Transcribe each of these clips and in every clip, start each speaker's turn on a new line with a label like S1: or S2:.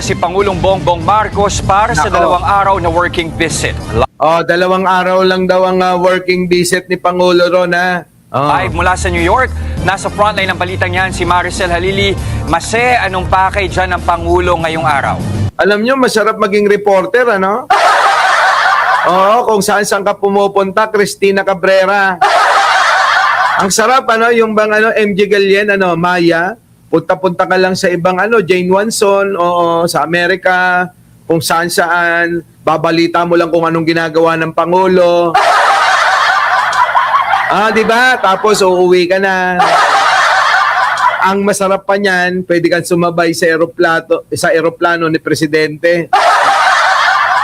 S1: si Pangulong Bongbong Marcos para sa 2 araw na working visit.
S2: Oh, 2 araw lang daw ang working visit ni Pangulo ron, ha?
S1: Live mula sa New York, nasa frontline ng balitang yan si Maricel Halili. Mase, anong pakay dyan ng Pangulo ngayong araw?
S2: Alam nyo, masarap maging reporter, ano? Oo, kung saan ka pumupunta, Cristina Cabrera. Ang sarap, ano, yung bang MJ Galien, Maya, punta-punta ka lang sa ibang Jane Watson, oo, sa Amerika, kung saan, babalita mo lang kung anong ginagawa ng Pangulo. Di ba? Tapos uuwi ka na. Ang masarap pa niyan, pwede kang sumabay sa eroplano ni Presidente.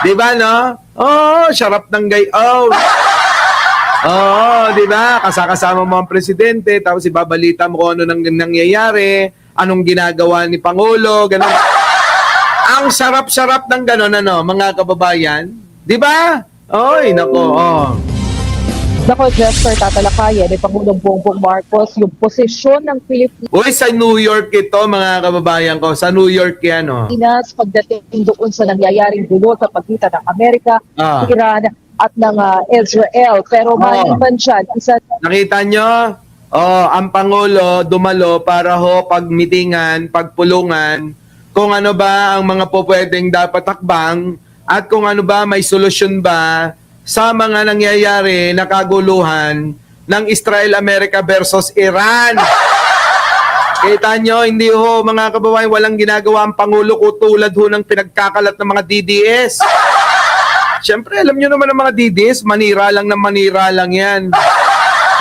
S2: Di ba, no? Oh, sarap ng gayaw. Oo, di ba? Kasama mo ang Presidente, tapos ibabalita mo kung ano nang nangyayari, anong ginagawa ni Pangulo, ganun. Ang sarap-sarap ng ganun, mga kababayan. Di ba? Oy, nako,
S3: Nako, Jester, tatalakayan ni Pangulong Bongbong Marcos yung posisyon ng Pilipinas
S2: Uy, sa New York ito, mga kababayan ko. Sa New York yan,
S3: pagdating doon sa nangyayaring gulo sa pagitan ng Amerika,
S2: Ah.
S3: Iran at ng Israel. Pero maliban dyan,
S2: Nakita nyo? Ang Pangulo dumalo para pagmitingan, pagpulungan, kung ano ba ang mga pwedeng dapat takbang at kung ano ba may solusyon ba sa mga nangyayari na kaguluhan ng Israel-America versus Iran. Kita nyo, hindi mga kababayan, walang ginagawa ang Pangulo tulad ng pinagkakalat ng mga DDS. Siyempre, alam nyo naman ang mga DDS, manira lang yan.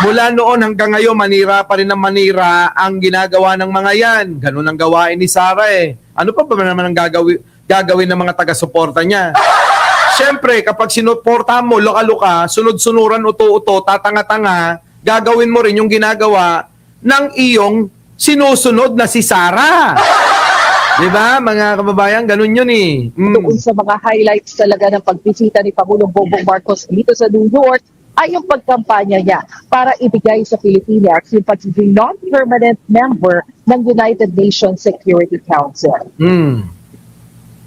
S2: Mula noon hanggang ngayon, manira pa rin ng manira ang ginagawa ng mga yan. Ganun ang gawain ni Sara Ano pa ba naman ang gagawin ng mga taga-suporta niya? Siyempre, kapag sinuporta mo, luka-luka, sunod-sunuran, uto-uto, tatanga-tanga, gagawin mo rin yung ginagawa ng iyong sinusunod na si Sara. Di ba, mga kababayan? Ganun yun
S3: doon sa mga highlights talaga ng pagbisita ni Pangulong Bongbong Marcos dito sa New York ay yung pagkampanya niya para ibigay sa Pilipinas yung pagiging non-permanent member ng United Nations Security Council.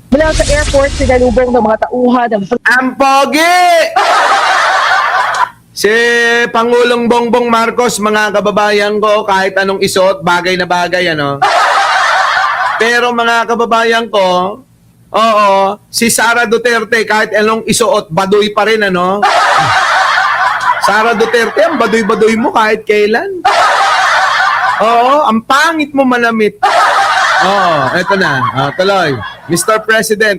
S3: Mula sa airport, sinalubong ng mga tauhan ng
S2: Ang pogi! Si Pangulong Bongbong Marcos, mga kababayan ko, kahit anong isuot, bagay na bagay, Pero mga kababayan ko, si Sara Duterte, kahit anong isuot, baduy pa rin, Sara Duterte, ang baduy-baduy mo kahit kailan. Ang pangit mo manamit. Eto na. Tuloy. Mr. President.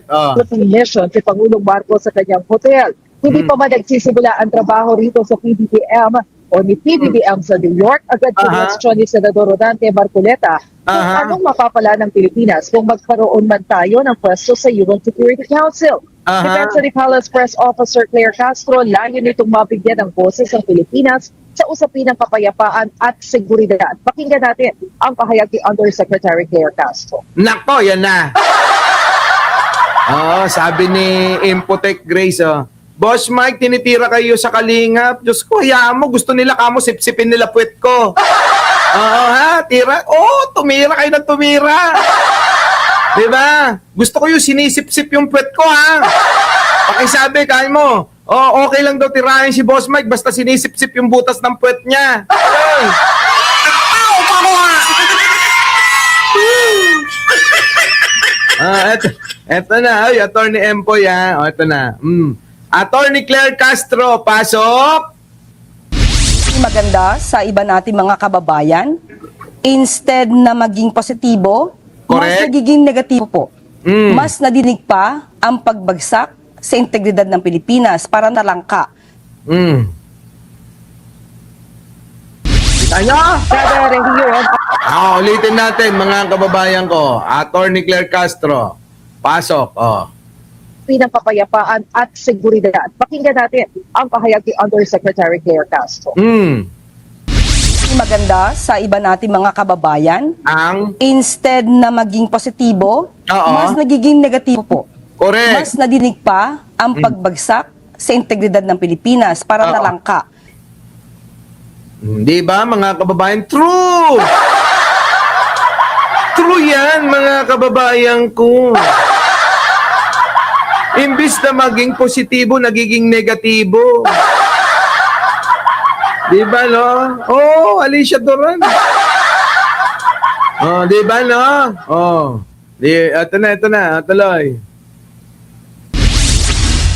S3: mission si Pangulong Marcos sa kanyang hotel. Hindi pa man nagsisimula ang trabaho rito sa PBBM o ni PBBM sa New York, agad question ni Senador Rodante Marcoleta kung anong mapapala ng Pilipinas kung magkaroon man tayo ng pwesto sa UN Security Council. Depensa ni Palace Press Officer Claire Castro, layo nitong mabigyan ng boses ang Pilipinas sa usapin ng kapayapaan at seguridad. Pakinggan natin ang pahayag ni Undersecretary Claire Castro.
S2: Nako, yan na. Sabi ni Impotech Grace, Boss Mike, tinitira kayo sa Kalingap. Diyos ko, hayaan mo. Gusto nila kamo, sipsipin nila puwet ko. Tira. Tumira kayo ng tumira. Diba? Gusto ko yung sinisip-sip yung puwet ko, Pakisabi, kaya mo. Okay lang daw tirahin si Boss Mike, basta sinisip-sip yung butas ng puwet niya. Eto na, Attorney Empoy, Eto na. Attorney Claire Castro, pasok.
S4: Maganda sa iba nating mga kababayan, instead na maging positibo, mas
S2: Correct.
S4: nagiging negatibo po. Mas nadinig pa ang pagbagsak sa integridad ng Pilipinas para nalangka.
S2: Ano?
S3: Kada rehiyon,
S2: Ulitin natin, mga kababayan ko. Attorney Claire Castro, pasok.
S3: ng kapayapaan at seguridad. Pakinggan natin ang pahayag ni Undersecretary Claire Castro.
S4: Maganda sa iba nating mga kababayan,
S2: Ang
S4: instead na maging positibo, mas nagiging negatibo po.
S2: correct.
S4: Mas nadinig pa ang pagbagsak sa integridad ng Pilipinas para nalangka.
S2: Di ba, mga kababayan? True! True yan, mga kababayan ko. Imbis na maging positibo, nagiging negatibo. Di ba, no? Oh, Alicia Duran. Oh, di ba, no? Oh. Ito na, tuloy.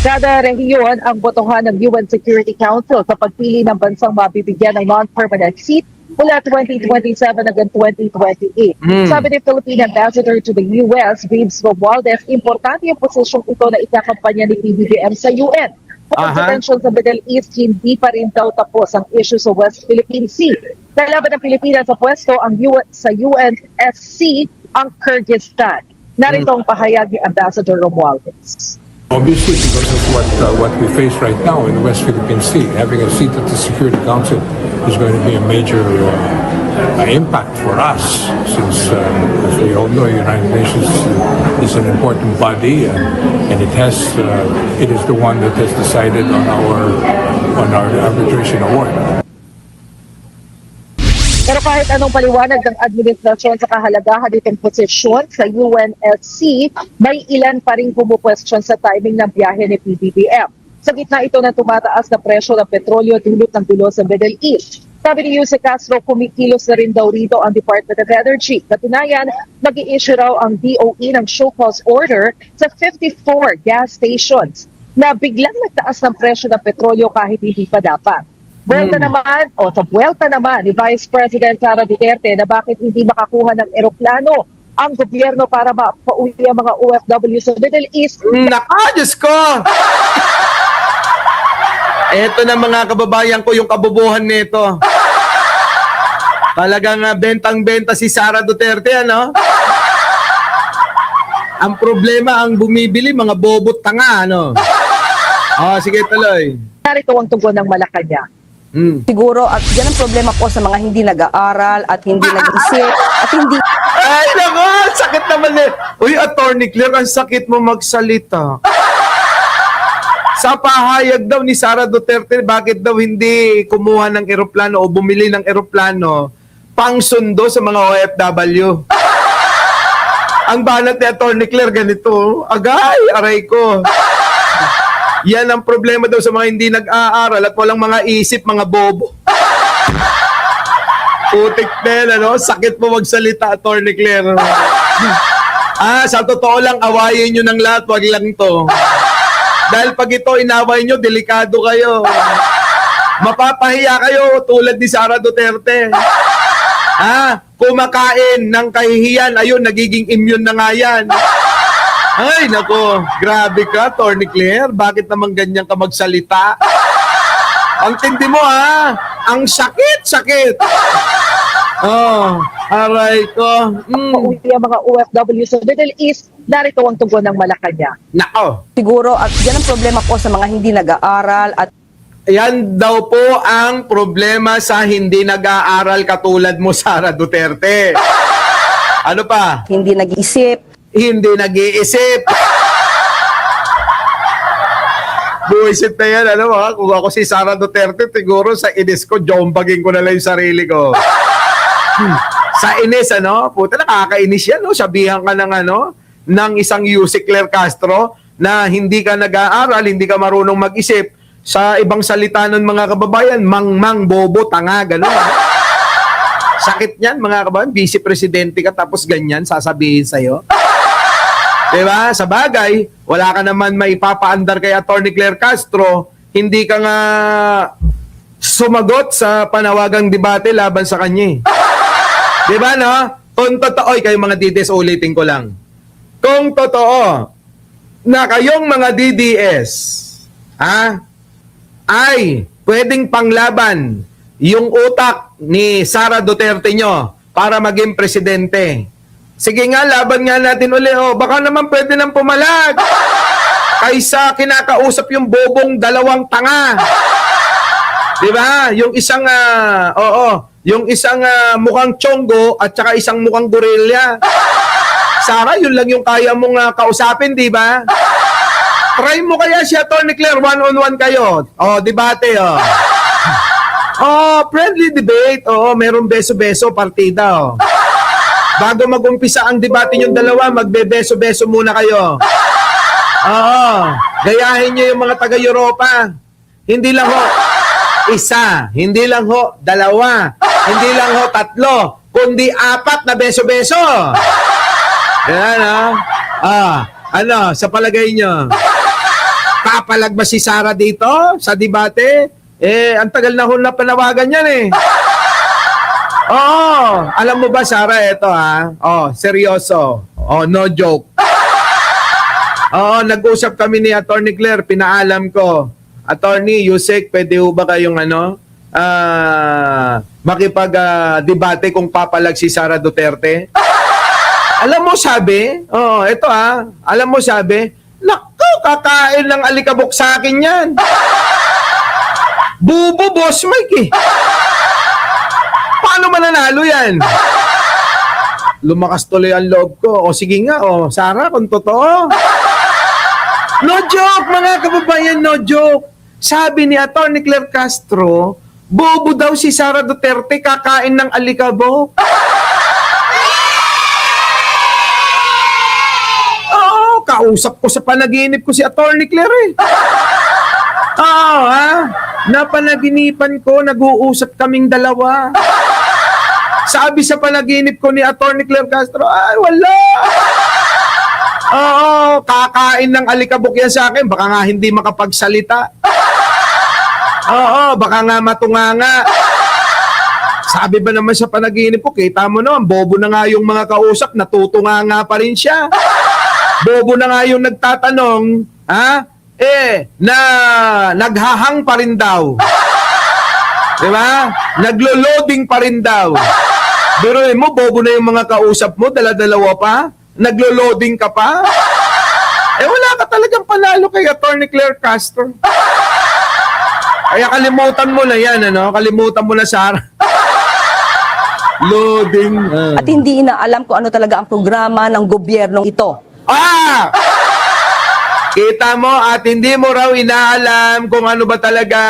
S3: Kada rehiyon ang botohan ng UN Security Council sa pagpili ng bansang mabibigyan ng non-permanent seat mula 2027 hanggang 2028. Sabi ni Philippine Ambassador to the US, James Romualdez, importante yung posisyong ito na ikakampanya ni PBBM sa UN. Sa tension sa Middle East, hindi pa rin daw tapos ang issue sa West Philippine Sea. Kalaban ng Pilipinas sa pwesto ang sa UNSC ang Kyrgyzstan. Narito ang pahayag ni Ambassador Romualdez.
S5: Obviously, because of what we face right now in the West Philippine Sea, having a seat at the Security Council is going to be a major impact for us, since, as we all know, the United Nations is an important body, and it is the one that has decided on our arbitration award.
S3: Pero kahit anong paliwanag ng administrasyon sa kahalagahan nitong posisyon sa UNSC, may ilan pa rin pumupwestiyon sa timing ng biyahe ni PBBM. Sa gitna ito ng tumataas na presyo ng petrolyo dulot ng gulo sa Middle East. Sabi ni Jose Castro, kumikilos na rin daw rito ang Department of Energy. Katunayan, nag-i-issue raw ang DOE ng show cause order sa 54 gas stations na biglang nagtaas ng presyo ng petrolyo kahit hindi pa dapat. Buwelta naman ni Vice President Sara Duterte na bakit hindi makakuha ng eroplano ang gobyerno para mapauwi ang mga OFW sa Middle East.
S2: Diyos ko! Eto na mga kababayan ko yung kabubuhan nito. Talagang bentang-benta si Sara Duterte, ano? Ang problema, ang bumibili, mga bobot tanga, ano? Sige, tuloy.
S3: Narito ang tugon ng Malacanang.
S4: Siguro, at yan ang problema po sa mga hindi nag-aaral at hindi nag-isip at hindi...
S2: Ay, nako! Sakit naman eh. Uy, Attorney Claire, ang sakit mo magsalita. Sa pahayag daw ni Sara Duterte, bakit daw hindi kumuha ng eroplano o bumili ng eroplano pang sundo sa mga OFW? Ang banat ni Attorney Claire ganito, agay, aray ko. Yan ang problema daw sa mga hindi nag-aaral at walang mga isip, mga bobo. Putik na yan, ano? Sakit mo magsalita, Attorney Claire. Sa totoo lang, awayin nyo ng lahat, wag lang to. Dahil pag ito inaway nyo, delikado kayo. Mapapahiya kayo tulad ni Sara Duterte. Kumakain ng kahihiyan, ayun, nagiging immune na nga yan. Ay, nako, grabe ka, Attorney Claire. Bakit naman ganyan ka magsalita? Ang tindi mo, ang sakit. Aray ko.
S3: Pauwi ang mga OFW sa Middle East, narito ang tugon ng Malacanang.
S2: Nako.
S4: Siguro, at yan ang problema po sa mga hindi nag-aaral at
S2: Yan daw po ang problema sa hindi nag-aaral katulad mo, Sara Duterte. Ano pa?
S4: hindi nag-isip.
S2: Hindi nag-iisip. Buisit na yan, ano ba? Kung ako si Sara Duterte, siguro sa inis ko, jombagin ko na lang yung sarili ko. Sa inis, ano? Puta, nakakainis yan, no? Sabihan ka ng isang Jose Claire Castro na hindi ka nag-aaral, hindi ka marunong mag-isip. Sa ibang salita ng mga kababayan, mang-mang, bobo, tanga, gano'n. Sakit yan, mga kababayan. Vice-presidente ka, tapos ganyan, sasabihin sa'yo. Diba? Sa bagay, wala ka naman may papaandar kay Attorney Claire Castro, hindi ka nga sumagot sa panawagang debate laban sa kanya. Diba, no? Kung totoo, kayong mga DDS, ulitin ko lang. Kung totoo na kayong mga DDS, ay pwedeng panglaban yung utak ni Sara Duterte nyo para maging presidente. Sige nga, laban nga natin uli. Baka naman pwede nang pumalag. Kaysa kinakausap yung bobong dalawang tanga. Diba? Yung isang, yung isang mukhang chonggo at saka isang mukhang gorilla. Sara, yun lang yung kaya mong kausapin, diba? Try mo kaya si Attorney Claire, one-on-one kayo. Debate, friendly debate. Meron beso-beso, partida, Bago mag-umpisa ang debate yung dalawa, magbe-beso-beso muna kayo. Oo. Gayahin nyo yung mga taga-Europa. Hindi lang ho isa, hindi lang ho dalawa, hindi lang ho tatlo, kundi 4 na beso-beso. Yan, ano, sa palagay nyo, papalag ba si Sara dito sa debate? Ang tagal na ho na panawagan yan eh. Oo, alam mo ba Sara, ito seryoso. No joke. Oo, nag-usap kami ni Attorney Claire, pinaalam ko. Attorney, Yusek, pwede ho ba kayong makipag-debate kung papalag si Sara Duterte? Alam mo sabi, alam mo sabi, naku, kakain ng alikabok sa akin yan. Bubo, Boss Mike eh. Paano mananalo yan? Lumakas tuloy ang loob ko. O sige nga, Sara, kung totoo. No joke, mga kababayan, no joke. Sabi ni Atty. Claire Castro, bobo daw si Sara Duterte kakain ng alikabok. Oo, kausap ko sa panaginip ko si Atty. Claire eh. Oo, napanaginipan ko, nag-uusap kaming dalawa. Sabi sa panaginip ko ni Atty. Claire Castro, ay wala. Oo, kakain ng alikabok yan sa akin. Baka nga hindi makapagsalita. Oo, baka nga matunganga. Sabi ba naman sa panaginip ko, kita mo naman, bobo na nga yung mga kausap, natutunganga pa rin siya. Bobo na nga yung nagtatanong, naghahang pa rin daw. Diba? Naglo-loading pa rin daw. Pero mo, bobo na yung mga kausap mo, dala-dalawa pa. Naglo-loading ka pa? Wala ka talagang panalo kay Atty. Claire Castro. Kaya kalimutan mo na yan, Kalimutan mo na, Sara. Loading.
S4: At hindi inaalam kung ano talaga ang programa ng gobyernong ito.
S2: Kita mo at hindi mo raw inaalam kung ano ba talaga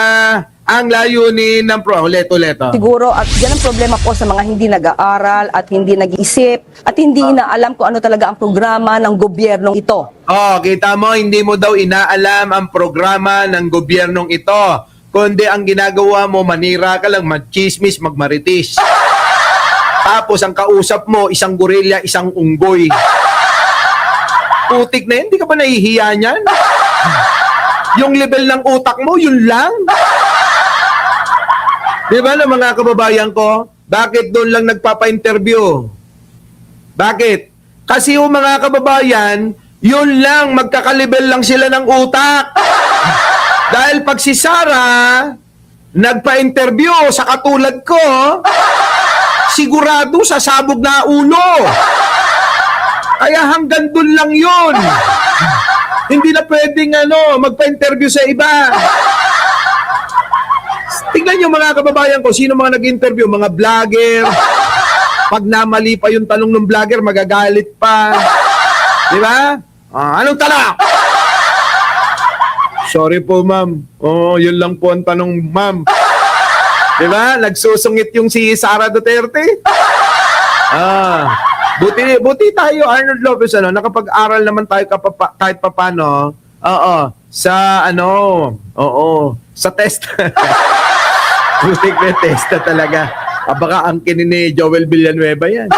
S2: ang layunin ng Ulit-ulit.
S4: Siguro, at yan ang problema po sa mga hindi nag-aaral at hindi nag-iisip at hindi inaalam kung ano talaga ang programa ng gobyernong ito.
S2: Kita mo, hindi mo daw inaalam ang programa ng gobyernong ito. Kundi ang ginagawa mo, manira ka lang, magchismis, magmaritis. Tapos ang kausap mo, isang gorilla, isang unggoy. Putik na yan, hindi ka ba nahihiya niyan? Yung level ng utak mo, yun lang. Di ba na mga kababayan ko, bakit doon lang nagpapa-interview? Bakit? Kasi yung mga kababayan, yun lang, magkakalibel lang sila ng utak. Dahil pag si Sara nagpa-interview sa katulad ko, sigurado sasabog na ulo. Kaya hanggang doon lang yun. Hindi na pwedeng magpa-interview sa iba. Tingnan nyo mga kababayan ko, sino mga nag-interview? Mga vlogger. Pag namali pa yung tanong ng vlogger, magagalit pa. Di ba? Anong tanong? Sorry po, ma'am. Yun lang po ang tanong, ma'am. Di ba? Nagsusungit yung si Sara Duterte. Buti tayo, Arnold Lopez, nakapag-aral naman tayo kahit papano. Sa test. Butik na testa talaga. Baka ang ni Joel Villanueva yan.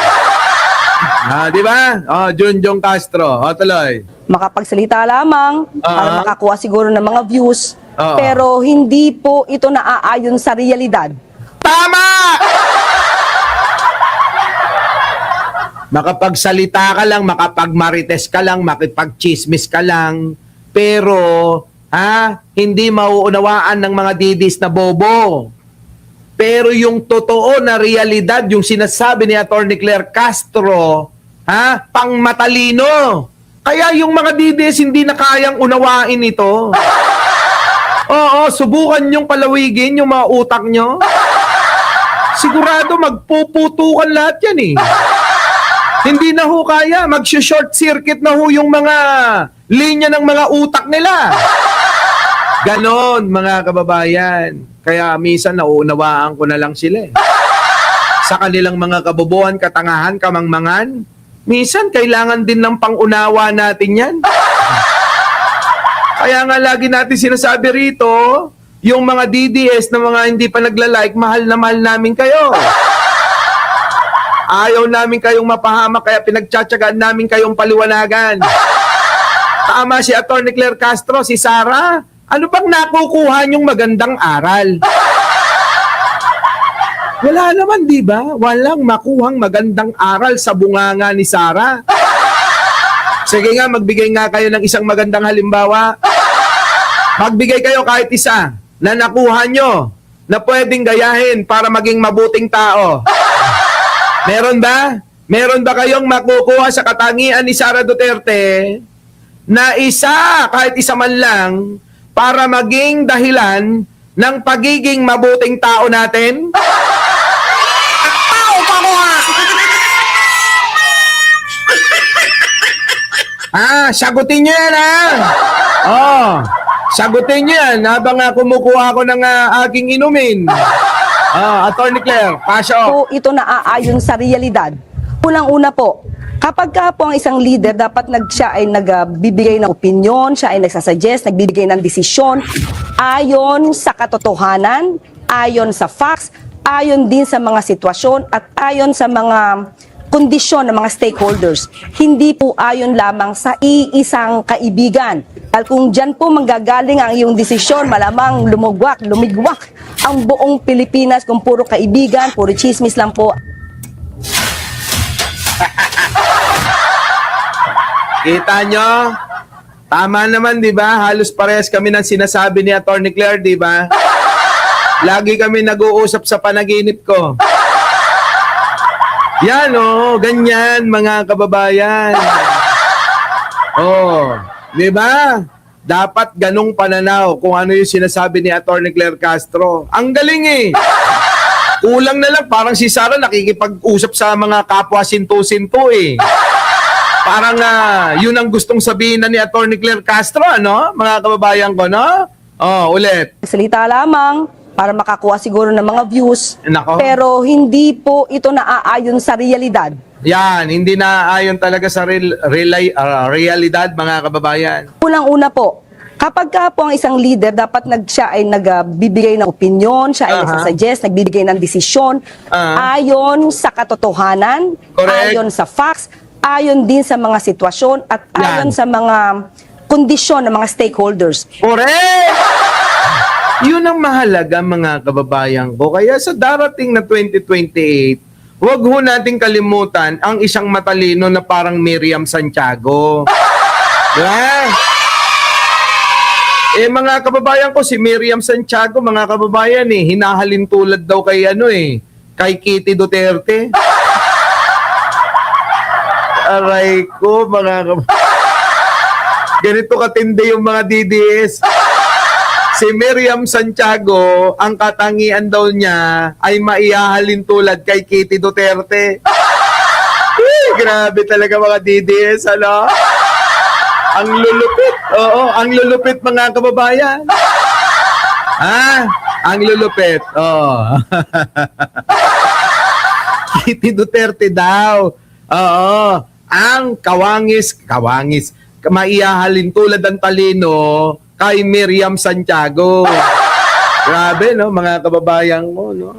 S2: Di ba? Junjong Castro. Tuloy.
S4: Makapagsalita lamang para makakuha siguro ng mga views. Pero hindi po ito naaayon sa realidad.
S2: Tama! Makapagsalita ka lang, makapagmarites ka lang, makipagchismis ka lang, pero hindi mauunawaan ng mga didis na bobo. Pero yung totoo na realidad, yung sinasabi ni Atty. Claire Castro, pang matalino. Kaya yung mga didis hindi na kayang unawain ito. Oo, subukan nyong palawigin yung mga utak nyo. Sigurado magpuputukan lahat yan eh. Hindi na ho kaya, mag-short circuit na ho yung mga linya ng mga utak nila. Ganon, mga kababayan. Kaya minsan nauunawaan ko na lang sila. Sa kanilang mga kabobohan, katangahan, kamangmangan, minsan kailangan din ng pangunawa natin yan. Kaya nga lagi natin sinasabi rito, yung mga DDS na mga hindi pa nagla-like, mahal na mahal namin kayo. Ayaw namin kayong mapahamak, kaya pinagtsatsagaan namin kayong paliwanagan. Tama si Atty. Claire Castro, si Sara. Ano bang nakukuha niyong magandang aral? Wala naman, di ba? Walang makuhang magandang aral sa bunganga ni Sara. Sige nga, magbigay nga kayo ng isang magandang halimbawa. Magbigay kayo kahit isa na nakuha nyo na pwedeng gayahin para maging mabuting tao. Meron ba? Meron ba kayong makukuha sa katangian ni Sara Duterte na isa, kahit isa man lang, para maging dahilan ng pagiging mabuting tao natin? Sagutin nyo yan, sagutin nyo yan habang kumukuha ako ng aking inumin. Atty. Claire, pasok.
S4: Po ito naaayon sa realidad. Unang-una po, kapag ka po ang isang leader, dapat siya ay nagbibigay ng opinion, siya ay nagsasuggest, nagbibigay ng desisyon, ayon sa katotohanan, ayon sa facts, ayon din sa mga sitwasyon, at ayon sa mga kondisyon ng mga stakeholders. Hindi po ayon lamang sa iisang kaibigan. Dahil kung dyan po manggagaling ang iyong desisyon, malamang lumigwak ang buong Pilipinas kung puro kaibigan, puro chismis lang po.
S2: Kita nyo? Tama naman, di ba? Halos parehas kami ng sinasabi ni Atty. Claire, di ba? Lagi kami nag-uusap sa panaginip ko. Yan, ganyan, mga kababayan. Di ba? Dapat ganong pananaw kung ano yung sinasabi ni Atty. Claire Castro. Ang galing eh. Kulang na lang, parang si Sara nakikipag-usap sa mga kapwa sinto-sinto eh. Parang yun ang gustong sabihin na ni Atty. Claire Castro, ano? Mga kababayan ko, no? Ulit.
S4: Salita lamang para makakuha siguro ng mga views.
S2: Nako.
S4: Pero hindi po ito naaayon sa realidad.
S2: Yan, hindi na ayon talaga sa realidad, mga kababayan.
S4: Unang-una po, kapag ka po ang isang leader, dapat siya ay nagbibigay ng opinion, siya ay nagsasuggest, nagbibigay ng desisyon, ayon sa katotohanan,
S2: Correct.
S4: ayon sa facts, ayon din sa mga sitwasyon, at ayon sa mga kondisyon ng mga stakeholders.
S2: Correct! Yun ang mahalaga, mga kababayan ko. Kaya sa darating na 2028, huwag ho nating kalimutan ang isang matalino na parang Miriam Santiago. Diba? Mga kababayan ko, si Miriam Santiago, mga kababayan, hinahalin tulad daw kay kay Kitty Duterte. Aray ko, mga kababayan. Ganito katindi yung mga DDS. Si Miriam Santiago, ang katangian daw niya ay maihahalin tulad kay Kitty Duterte. Grabe talaga mga DDS, ano? Ang lulupit. Oo, ang lulupit, mga kababayan. Ang lulupit. Kitty Duterte daw. Oo. Ang kawangis, maihahalin tulad ang talino kay Miriam Santiago. Grabe, no, mga kababayan mo, no?